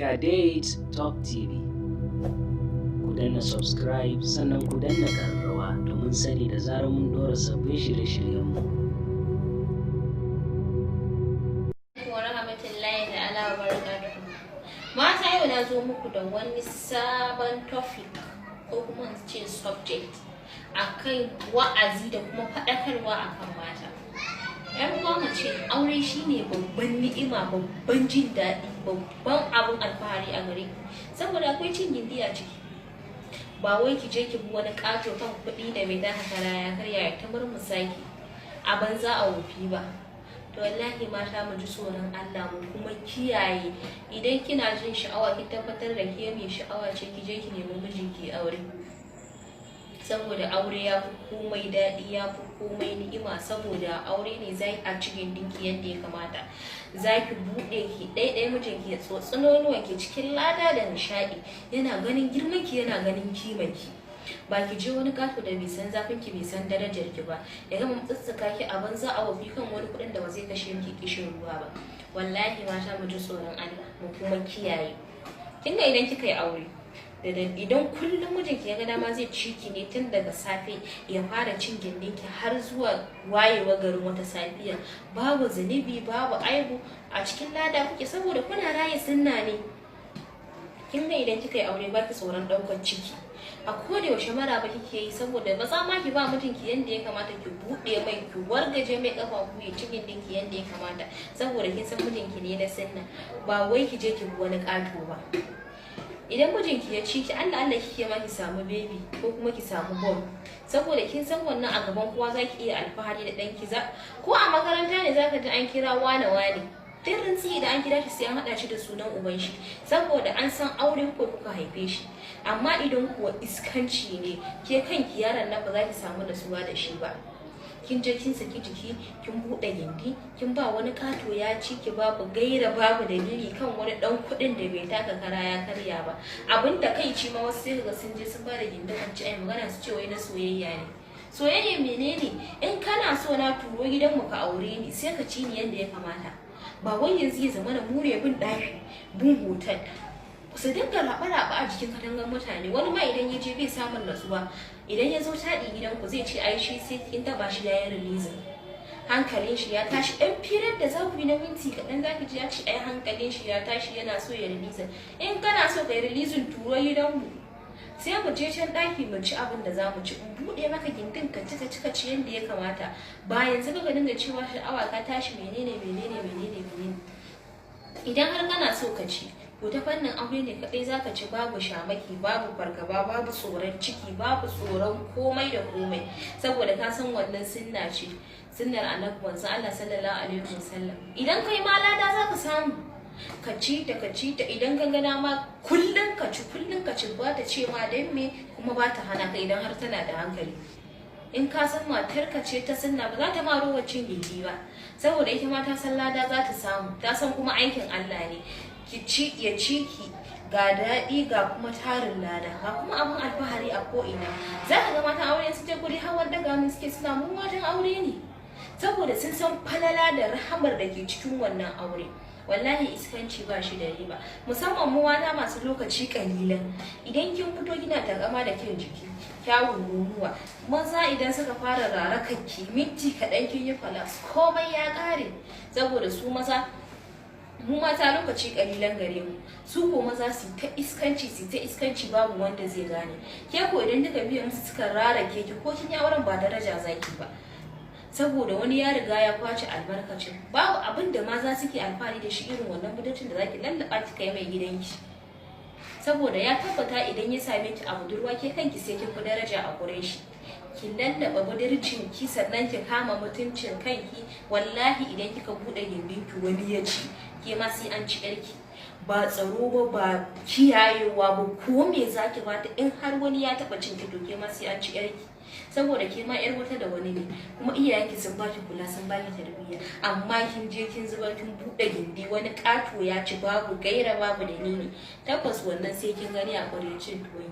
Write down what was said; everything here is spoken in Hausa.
Date Talk TV. Ku danna subscribe sannan ku danna ƙararrawa domin sani da zarar mun ɗora sabbin shirye-shiryenmu. Mata yau na zo muku da wani sabon topic ko kuma in ce subject akan wa'azi da kuma faɗakarwa akan mata. Yan uwa mace aure shine babban ni'ima, babban jin daɗi, babban abun alfahari a gare ku saboda akwai cin gindi a ciki. Ba wai ki je ki bi wani ƙato kan kuɗi da bai taka kara ya karya ya ta murmusaki a banza a wofi ba. To wallahi mata mu ji tsoron Allah mu kuma kiyaye. Idan kina jin sha'awa ki tabbatar da ke mai sha'awa ce, ki je ki nemi mijinki aure, saboda aure ya fi komai daɗi, ya fi komai ni'ima. Saboda aure ne za a ci gindinki yadda ya kamata, za ki buɗe ki ɗaiɗai mijinki ya tsotsi nonuwan ki cikin lada da nishaɗi, yana ganin girmanki, yana ganin kimanki. Ba ki je wani kato da bai san zafin ki, bai san darajar ki ba, ya gama mutsutsuka ki a banza a wafi kan wani kuɗin da ba zai kashe miki kishin ruwa ba. Wallahi mata mu ji tsoron Allah mu kuma kiyaye. Kin ga idan kika yi aure idan kullum mijinki ya ga dama zai ci ki ne tun daga safe ya fara cin gindinki har zuwa wayewa garin wata safiya, babu zunubi babu aibu, a cikin lada kuke saboda kuna raye sunna ne. Kin ga idan kika yi aure ba ki tsoron ɗaukar ciki, a koda yaushe maraba kike yi, saboda ba za ma ki ba mijinki yanda ya kamata, ki buɗe mai, ki wargaje mai kafafu ya ci gindinki yanda ya kamata, saboda kin san mijinki ne na sunna. Ba wai ki je ki bi wani ƙato ba. Idan mijinki ya ci ki, Allah Allah kike ma ki samu baby ko kuma ki samu bom, saboda kin san wannan a gaban kowa za ki iya alfahari da ɗanki. Ko a makaranta ne za ka ji an kira wane tun rintsi da an kira shi sai an haɗa shi da sunan uban shi, saboda an san aure ko kuka haife shi. Amma idan kuwa iskanci ne, ke kanki yaron nan ba za ki samu nasuwa da shi ba. Kin je kin saki jiki, kin buɗe gindi, kin ba wani kato ya ci ki, babu gaira babu dalili kan wani ɗan kuɗin da bai taka kara ya karya ba. Abin da kai ci ma wasu sai ga sun je sun ba da gindin an ci ai magana su ce wai na soyayya ne. Soyayya menene? In kana so na turo gidanmu ka aure ni, sai ka ci ni yanda ya kamata. Ba wai yanzu ya zama da mure bin ɗaki bin hotel su dinga raɓa-raɓa a jikin katangar mutane. Wani ma idan ya je bai samun natsuwa, idan ya zo taɗi gidanku zai ce ai shi sai kin taɓa shi ya yi rilizin, hankalin shi ya tashi. Ɗan firar da za ku yi na minti kaɗan za ki ji ya ce ai hankalin shi ya tashi yana so ya rilizin. In kana so ka yi rilizin turo gidanmu, sai mu je can ɗaki mu ci abin da za mu ci, in buɗe maka gindin ka ci yadda ya kamata. Ba yanzu ka dinga cewa sha'awa ka tashi menene. Idan har kana so ka ci, to ta fannin aure ne kaɗai za ka ci, babu shamaki, babu fargaba, babu tsoron ciki, babu tsoron komai da komai, saboda ka san wannan sunna ce, sunnar annabi manzo Allah sallallahu alaihi wasallam. Idan kai ma lada za ka samu, ka ci ta idan ka gana ma kullum ka ci, ba ta ce ma dan me, kuma ba ta hana ka idan har tana da hankali. In ka san matarka ce ta sunna, ba za ta ma rowar cin gindi ba, saboda ita ma ta san lada za ta samu, ta san kuma aikin Allah ne. Ki ci ya ci ki, ga daɗi ga kuma tarin lada, ga kuma abun alfahari a ko'ina. Za ka ga matan aure su je guri hawan daga mun suke suna mu matan aure ne, saboda sun san falala da rahamar da ke cikin wannan aure. Wallahi iskanci ba shi da riba, musamman mu mata masu lokaci kalilan. Idan kin fito kina takama da kyan jiki, kyawun nonuwa, maza idan suka fara rarakanki minti kaɗan kin yi falas, komai ya ƙare. Saboda su maza, mu mata lokaci kalilan gare mu, su ko maza su ta iskanci babu wanda zai gane. Ke ko idan duka biyan musu suka rarake ki, ko kin yi auren ba daraja zaki ba, saboda wani ya riga ya kwace albarkacin. Babu abin da maza suke alfahari da shi irin wannan budurcin da zaki lallaba ki kai mai gidanki, saboda ya tabbata idan ya same ki a budurwa, ke kanki sai kin fi daraja a gurin shi. Ki lallaba budurcin ki, sannan ki kama mutuncin kanki. Wallahi idan kika bude gindin ki wani ya ci, ke ma sai an ci yarki. Ba tsaro ba kiyayewa ba, ko me zaki bata in har wani ya taba cin ki, to ke ma sai an ci yarki, saboda ke ma yar wata da wani ne, kuma iyayenki sun baki kula, sun baki tarbiyya. Amma kin je kin zubar kin bude gindi, wani ƙato ya ci, babu gaira babu dalili. Tabbas wannan sai kin gani a ƙwarecin tuwon.